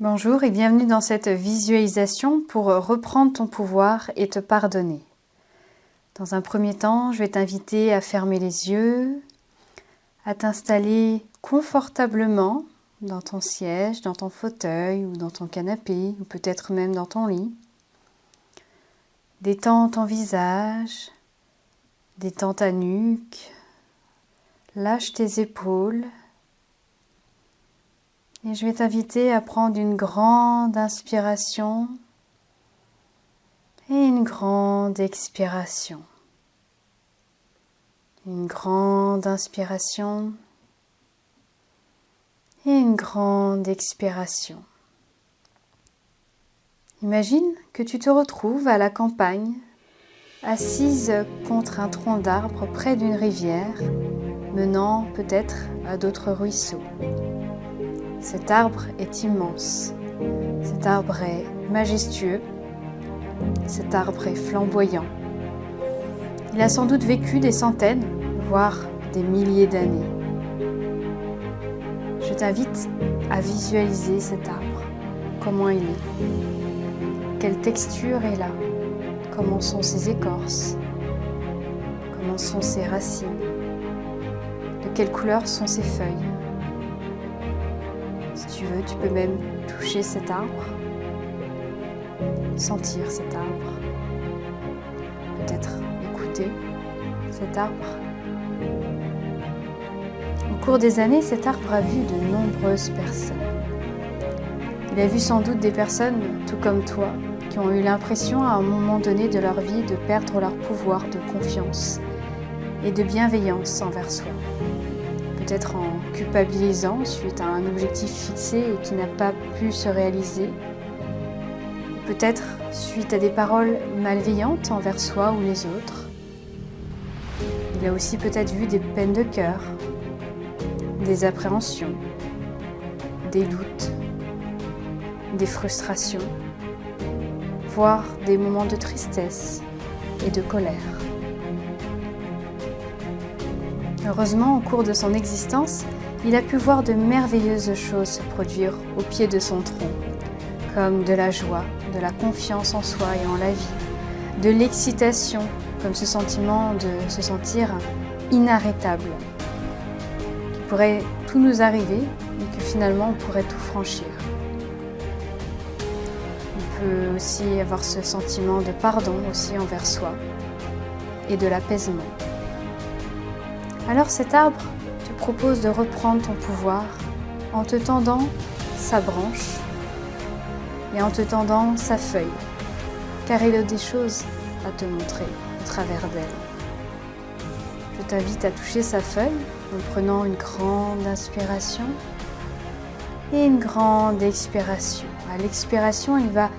Bonjour et bienvenue dans cette visualisation pour reprendre ton pouvoir et te pardonner. Dans un premier temps, je vais t'inviter à fermer les yeux, à t'installer confortablement dans ton siège, dans ton fauteuil ou dans ton canapé ou peut-être même dans ton lit. Détends ton visage, détends ta nuque, lâche tes épaules. Et je vais t'inviter à prendre une grande inspiration et une grande expiration. Une grande inspiration et une grande expiration. Imagine que tu te retrouves à la campagne, assise contre un tronc d'arbre près d'une rivière, menant peut-être à d'autres ruisseaux. Cet arbre est immense, cet arbre est majestueux, cet arbre est flamboyant. Il a sans doute vécu des centaines, voire des milliers d'années. Je t'invite à visualiser cet arbre, comment il est, quelle texture est là, comment sont ses écorces, comment sont ses racines, de quelle couleur sont ses feuilles. Si tu veux, tu peux même toucher cet arbre, sentir cet arbre, peut-être écouter cet arbre. Au cours des années, cet arbre a vu de nombreuses personnes. Il a vu sans doute des personnes, tout comme toi, qui ont eu l'impression à un moment donné de leur vie de perdre leur pouvoir de confiance et de bienveillance envers soi. Peut-être en culpabilisant suite à un objectif fixé et qui n'a pas pu se réaliser. Peut-être suite à des paroles malveillantes envers soi ou les autres. Il a aussi peut-être vu des peines de cœur, des appréhensions, des doutes, des frustrations, voire des moments de tristesse et de colère. Heureusement, au cours de son existence, il a pu voir de merveilleuses choses se produire au pied de son tronc, comme de la joie, de la confiance en soi et en la vie, de l'excitation, comme ce sentiment de se sentir inarrêtable, qui pourrait tout nous arriver et que finalement on pourrait tout franchir. On peut aussi avoir ce sentiment de pardon aussi envers soi et de l'apaisement. Alors cet arbre te propose de reprendre ton pouvoir en te tendant sa branche et en te tendant sa feuille, car il a des choses à te montrer au travers d'elle. Je t'invite à toucher sa feuille en prenant une grande inspiration et une grande expiration. À l'expiration, il va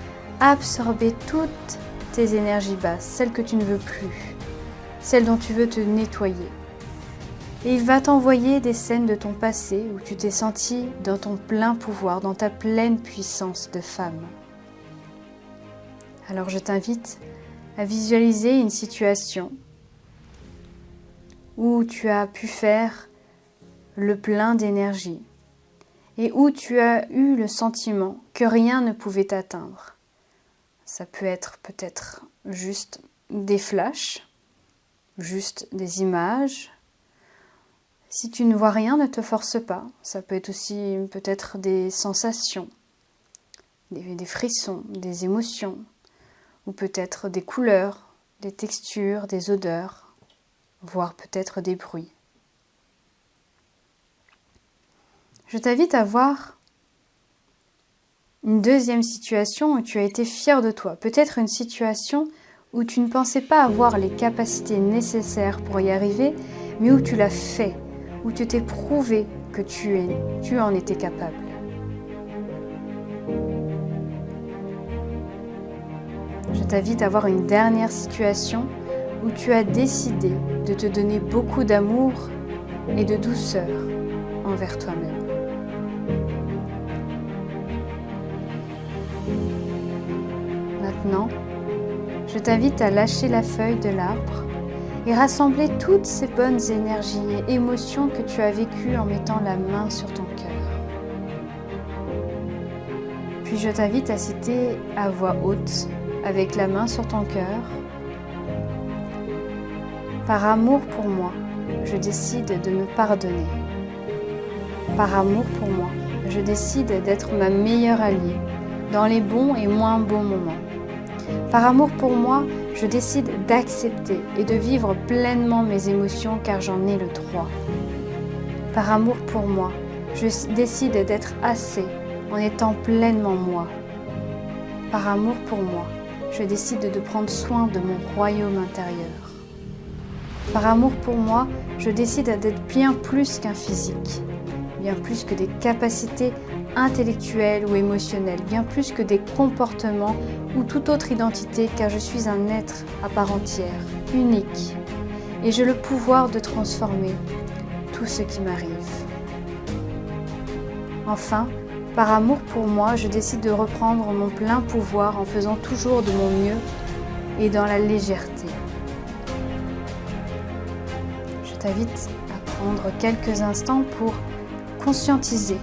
absorber toutes tes énergies basses, celles que tu ne veux plus, celles dont tu veux te nettoyer. Et il va t'envoyer des scènes de ton passé où tu t'es senti dans ton plein pouvoir, dans ta pleine puissance de femme. Alors je t'invite à visualiser une situation où tu as pu faire le plein d'énergie et où tu as eu le sentiment que rien ne pouvait t'atteindre. Ça peut être peut-être juste des flashs, juste des images. Si tu ne vois rien, ne te force pas. Ça peut être aussi peut-être des sensations, des frissons, des émotions, ou peut-être des couleurs, des textures, des odeurs, voire peut-être des bruits. Je t'invite à voir une deuxième situation où tu as été fier de toi. Peut-être une situation où tu ne pensais pas avoir les capacités nécessaires pour y arriver, mais où tu l'as fait. Où tu t'es prouvé que tu en étais capable. Je t'invite à voir une dernière situation où tu as décidé de te donner beaucoup d'amour et de douceur envers toi-même. Maintenant, je t'invite à lâcher la feuille de l'arbre et rassembler toutes ces bonnes énergies et émotions que tu as vécues en mettant la main sur ton cœur. Puis je t'invite à citer à voix haute, avec la main sur ton cœur. Par amour pour moi, je décide de me pardonner. Par amour pour moi, je décide d'être ma meilleure alliée dans les bons et moins bons moments. Par amour pour moi, je décide d'accepter et de vivre pleinement mes émotions car j'en ai le droit. Par amour pour moi, je décide d'être assez en étant pleinement moi. Par amour pour moi, je décide de prendre soin de mon royaume intérieur. Par amour pour moi, je décide d'être bien plus qu'un physique, bien plus que des capacités intellectuelles ou émotionnelles, bien plus que des comportements ou toute autre identité, car je suis un être à part entière, unique, et j'ai le pouvoir de transformer tout ce qui m'arrive. Enfin, par amour pour moi, je décide de reprendre mon plein pouvoir en faisant toujours de mon mieux et dans la légèreté. Je t'invite à prendre quelques instants pour conscientiser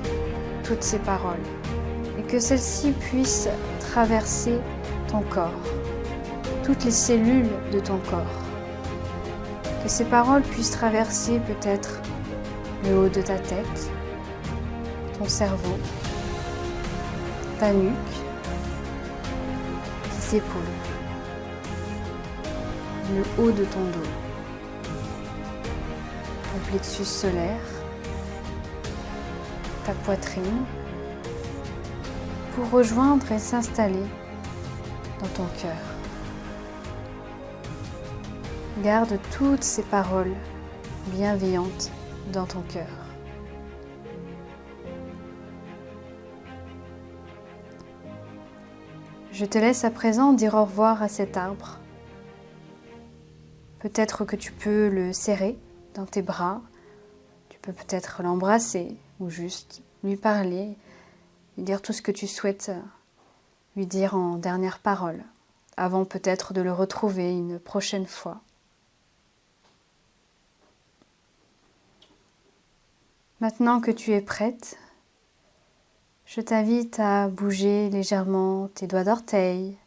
toutes ces paroles et que celles-ci puissent traverser ton corps, toutes les cellules de ton corps. Que ces paroles puissent traverser peut-être le haut de ta tête, ton cerveau, ta nuque, tes épaules, le haut de ton dos, ton plexus solaire, ta poitrine, pour rejoindre et s'installer dans ton cœur. Garde toutes ces paroles bienveillantes dans ton cœur. Je te laisse à présent dire au revoir à cet arbre. Peut-être que tu peux le serrer dans tes bras, tu peux peut-être l'embrasser ou juste lui parler, lui dire tout ce que tu souhaites lui dire en dernière parole, avant peut-être de le retrouver une prochaine fois. Maintenant que tu es prête, je t'invite à bouger légèrement tes doigts d'orteil,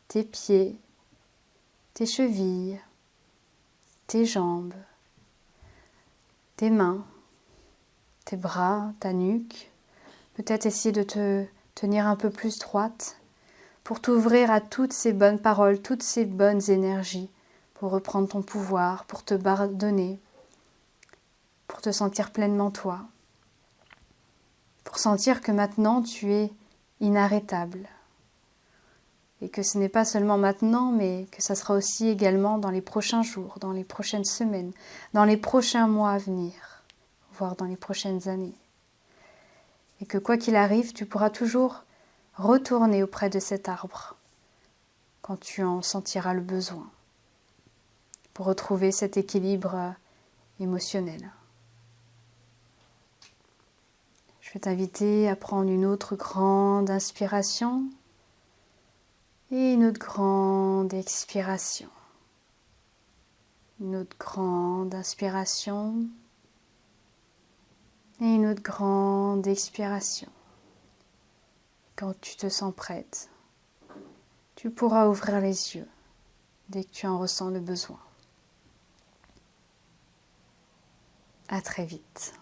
tes pieds, tes chevilles, tes jambes, tes mains, tes bras, ta nuque. Peut-être essayer de te tenir un peu plus droite pour t'ouvrir à toutes ces bonnes paroles, toutes ces bonnes énergies, pour reprendre ton pouvoir, pour te pardonner, pour te sentir pleinement toi, pour sentir que maintenant tu es inarrêtable et que ce n'est pas seulement maintenant, mais que ça sera aussi également dans les prochains jours, dans les prochaines semaines, dans les prochains mois à venir, voire dans les prochaines années. Et que quoi qu'il arrive, tu pourras toujours retourner auprès de cet arbre quand tu en sentiras le besoin pour retrouver cet équilibre émotionnel. Je vais t'inviter à prendre une autre grande inspiration et une autre grande expiration. Une autre grande inspiration et une autre grande expiration. Quand tu te sens prête, tu pourras ouvrir les yeux dès que tu en ressens le besoin. À très vite.